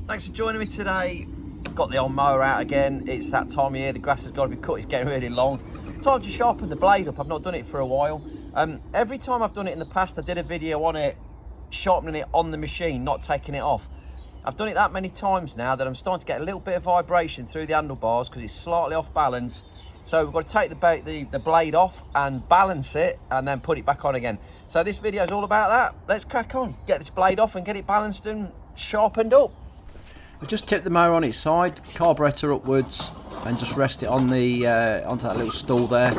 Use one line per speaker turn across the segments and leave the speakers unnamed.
Thanks for joining me today. Got the old mower out again. It's that time of year, the grass has got to be cut, it's getting really long. Time to sharpen the blade up. I've not done it for a while. Every time I've done it in the past, I did a video on it, sharpening it on the machine, not taking it off. I've done it that many times now that I'm starting to get a little bit of vibration through the handlebars because it's slightly off balance. So we've got to take the blade off and balance it and then put it back on again. So this video is all about that. Let's crack on, get this blade off and get it balanced and sharpened up.
I've just tipped the mower on its side, carburettor upwards, and just rest it on the onto that little stool there.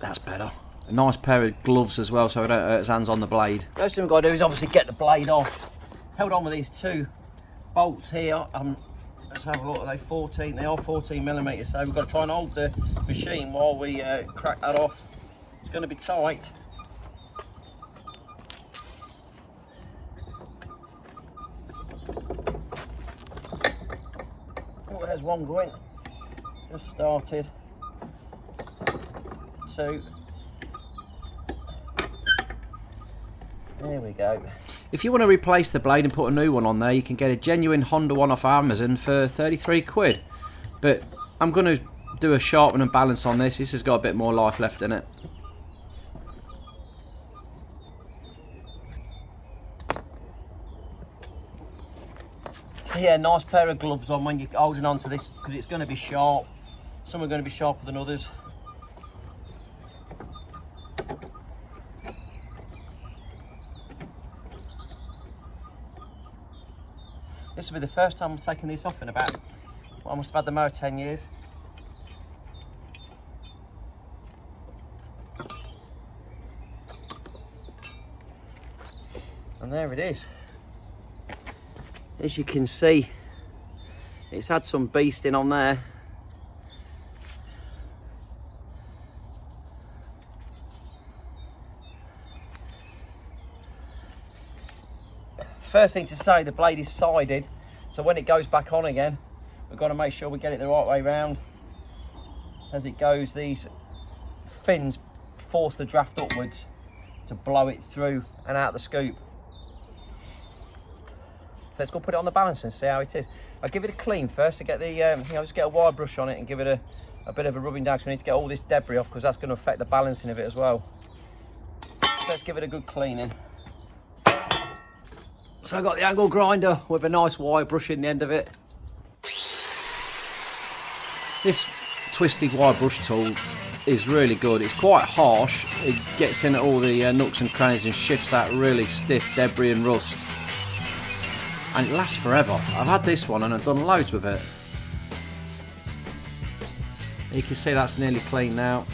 That's better. A nice pair of gloves as well, so I don't hurt his hands on the blade.
First thing we've got to do is obviously get the blade off. Held on with these two bolts here. Let's have a look. They are 14mm, so we've got to try and hold the machine while we crack that off. It's going to be tight. Oh, there's one going. Just started. Two. There we go.
If you want to replace the blade and put a new one on there, you can get a genuine Honda one off Amazon for 33 quid. But I'm going to do a sharpen and balance on this. This has got a bit more life left in it.
So yeah, nice pair of gloves on when you're holding on to this because it's going to be sharp. Some are going to be sharper than others. This will be the first time I'm taking these off in about, well, I must have had the mower 10 years. And there it is. As you can see, it's had some beasting on there. First thing to say, the blade is sided, so when it goes back on again, we've got to make sure we get it the right way round. As it goes, these fins force the draft upwards to blow it through and out the scoop. Let's go put it on the balance and see how it is. I'll give it a clean first to get the, just get a wire brush on it and give it a bit of a rubbing down, so we need to get all this debris off because that's going to affect the balancing of it as well. So let's give it a good cleaning. So I've got the angle grinder with a nice wire brush in the end of it.
This twisted wire brush tool is really good. It's quite harsh. It gets in at all the nooks and crannies and shifts out really stiff debris and rust. And it lasts forever. I've had this one and I've done loads with it. You can see that's nearly clean now.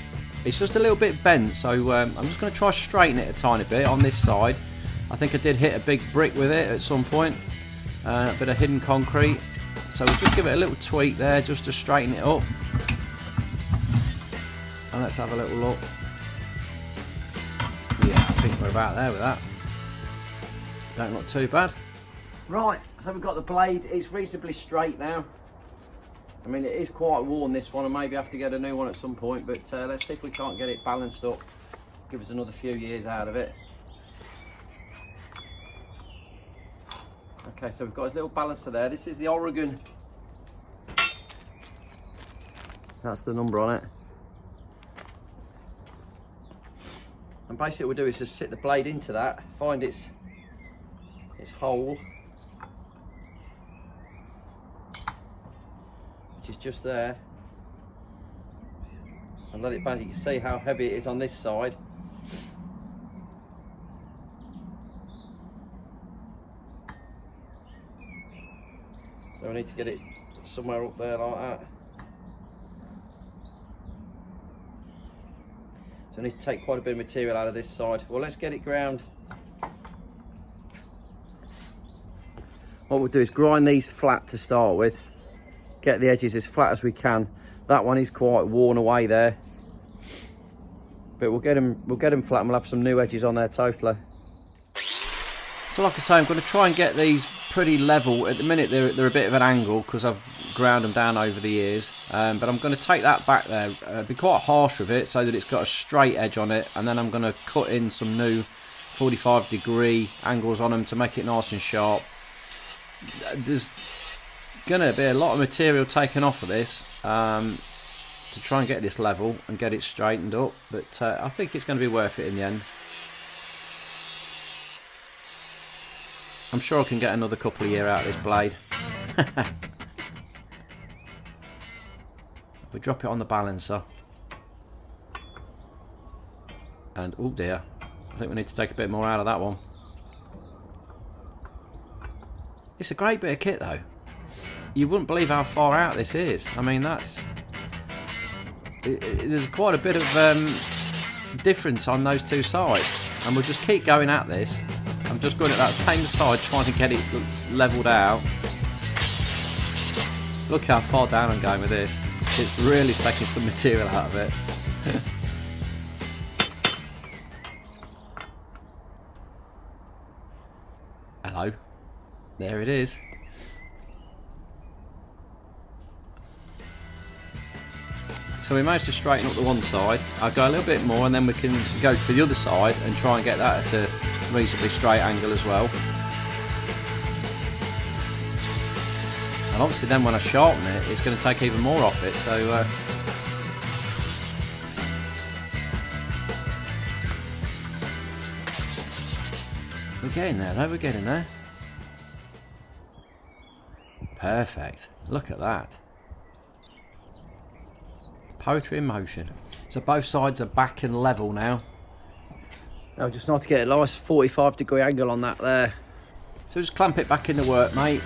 It's just a little bit bent, so I'm just going to try straighten it a tiny bit on this side. I think I did hit a big brick with it at some point, a bit of hidden concrete. So we'll just give it a little tweak there just to straighten it up. And let's have a little look. Yeah, I think we're about there with that. Don't look too bad.
Right, so we've got the blade, it's reasonably straight now. I mean, it is quite worn, this one, and maybe have to get a new one at some point, but let's see if we can't get it balanced up. Give us another few years out of it. Okay, so we've got his little balancer there. This is the Oregon. That's the number on it. And basically what we'll do is just sit the blade into that, find its hole, which is just there, and let it balance. You can see how heavy it is on this side. So we need to get it somewhere up there like that. So I need to take quite a bit of material out of this side. Well, let's get it ground. What we'll do is grind these flat to start with. Get the edges as flat as we can. That one is quite worn away there. But we'll get them flat and we'll have some new edges on there totally.
So like I say, I'm going to try and get these pretty level. At the minute they're a bit of an angle because I've ground them down over the years, but I'm going to take that back there, be quite harsh with it so that it's got a straight edge on it, and then I'm going to cut in some new 45-degree angles on them to make it nice and sharp. there's going to be a lot of material taken off of this to try and get this level and get it straightened up, but I think it's going to be worth it in the end. I'm sure I can get another couple of years out of this blade. We drop it on the balancer, and oh dear, I think we need to take a bit more out of that one. It's a great bit of kit though. You wouldn't believe how far out this is. I mean, there's quite a bit of difference on those two sides, and we'll just keep going at this. I'm just going at that same side trying to get it levelled out. Look how far down I'm going with this. It's really taking some material out of it. Hello. There it is. So we managed to straighten up the one side. I'll go a little bit more and then we can go to the other side and try and get that at a reasonably straight angle as well. And obviously then when I sharpen it, it's going to take even more off it, so we're getting there though, we're getting there. Perfect, look at that. Poetry in motion. So both sides are back and level now. Now just need to get a nice 45-degree angle on that there. So just clamp it back into work, mate,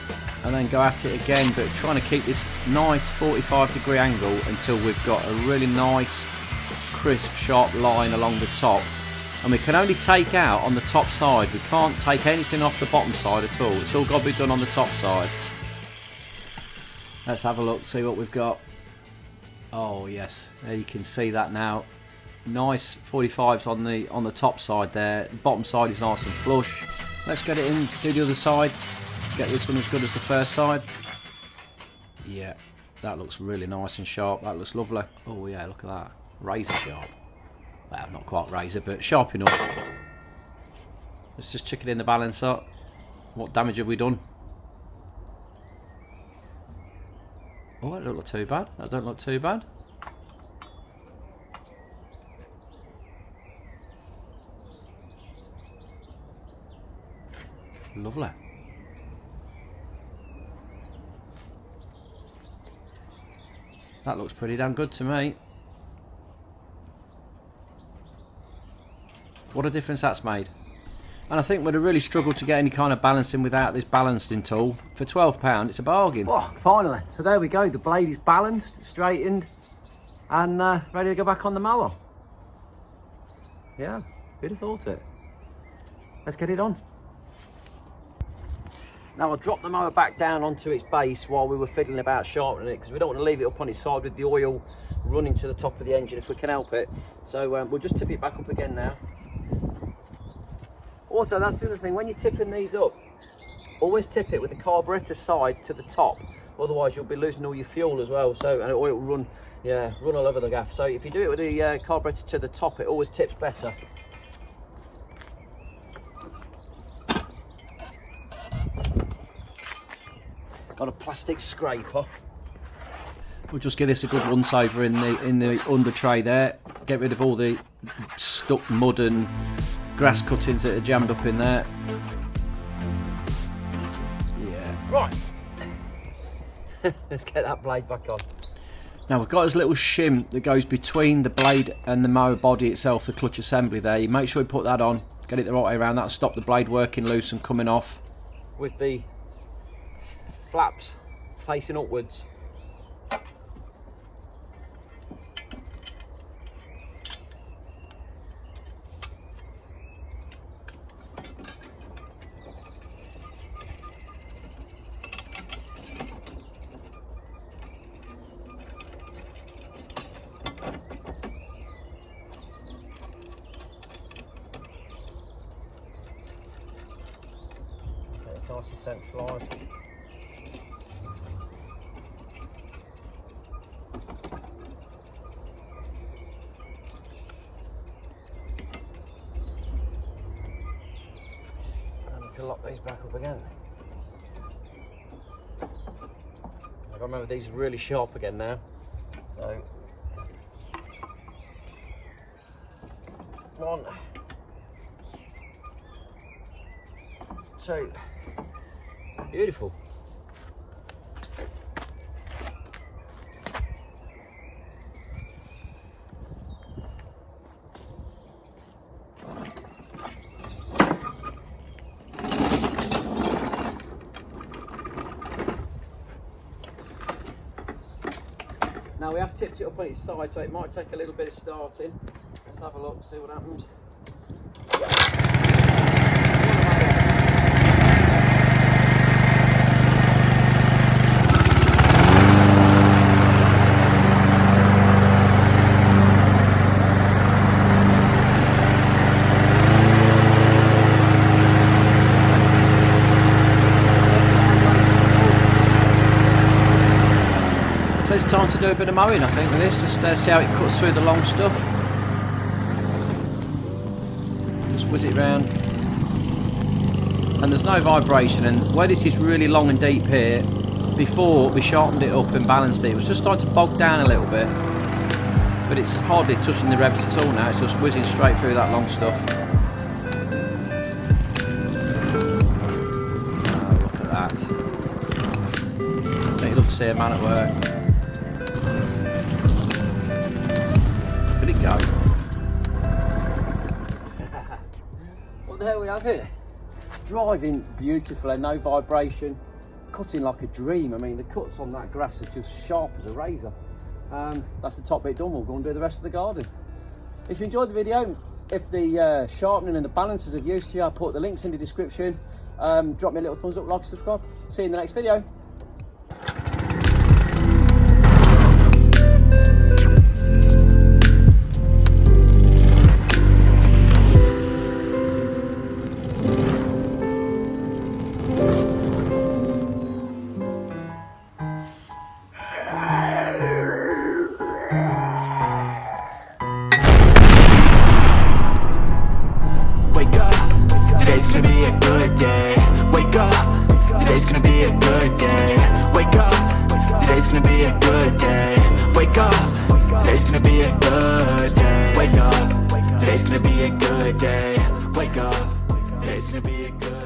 and then go at it again, but trying to keep this nice 45-degree angle until we've got a really nice, crisp, sharp line along the top. And we can only take out on the top side. We can't take anything off the bottom side at all. It's all got to be done on the top side. Let's have a look, see what we've got. Oh yes, there you can see that now. Nice 45s on the top side there. The bottom side is nice and flush. Let's get it in, do the other side. Get this one as good as the first side. Yeah, that looks really nice and sharp. That looks lovely. Oh yeah, look at that. Razor sharp. Well, not quite razor, but sharp enough. Let's just check it in the balancer. What damage have we done? Oh, that don't look too bad. That don't look too bad. Lovely. That looks pretty damn good to me. What a difference that's made. And I think we'd have really struggled to get any kind of balancing without this balancing tool. For £12, it's a bargain.
Oh, finally. So there we go. The blade is balanced, straightened, and ready to go back on the mower. Yeah, who'd have thought it? Let's get it on. Now I'll drop the mower back down onto its base while we were fiddling about sharpening it, because we don't want to leave it up on its side with the oil running to the top of the engine if we can help it. So we'll just tip it back up again now. Also, that's the other thing, when you're tipping these up, always tip it with the carburetor side to the top, otherwise you'll be losing all your fuel as well, so, and it will run all over the gaff. So if you do it with the carburetor to the top, it always tips better. Got a plastic scraper.
We'll just give this a good once over in the under tray there. Get rid of all the stuck mud and grass cuttings that are jammed up in there. Yeah.
Right. Let's get that blade back on.
Now we've got this little shim that goes between the blade and the mower body itself, the clutch assembly there. You make sure you put that on, get it the right way around. That'll stop the blade working loose and coming off.
With the flaps facing upwards. Okay, it's nice and centralised. Lock these back up again. I remember these are really sharp again now. So, come on. 2. Beautiful. Now we have tipped it up on its side, so it might take a little bit of starting. Let's have a look, see what happens.
So it's time to do a bit of mowing, I think, with this, just see how it cuts through the long stuff. Just whiz it round. And there's no vibration, and where this is really long and deep here, before we sharpened it up and balanced it was just starting to bog down a little bit. But it's hardly touching the revs at all now, it's just whizzing straight through that long stuff. Oh, look at that. Don't you love to see a man at work? Did it go?
Well, there we have it. Driving beautifully, no vibration, cutting like a dream. I mean, the cuts on that grass are just sharp as a razor. That's the top bit done. We'll go and do the rest of the garden. If you enjoyed the video, if the sharpening and the balance is of use to you, I'll put the links in the description. Drop me a little thumbs up, like, subscribe. See you in the next video.
Today's gonna be a good day. Wake up, today's gonna be a good day. Wake up, today's gonna be a good day. Wake up, today's gonna be a good day. Wake up, today's gonna be a good day.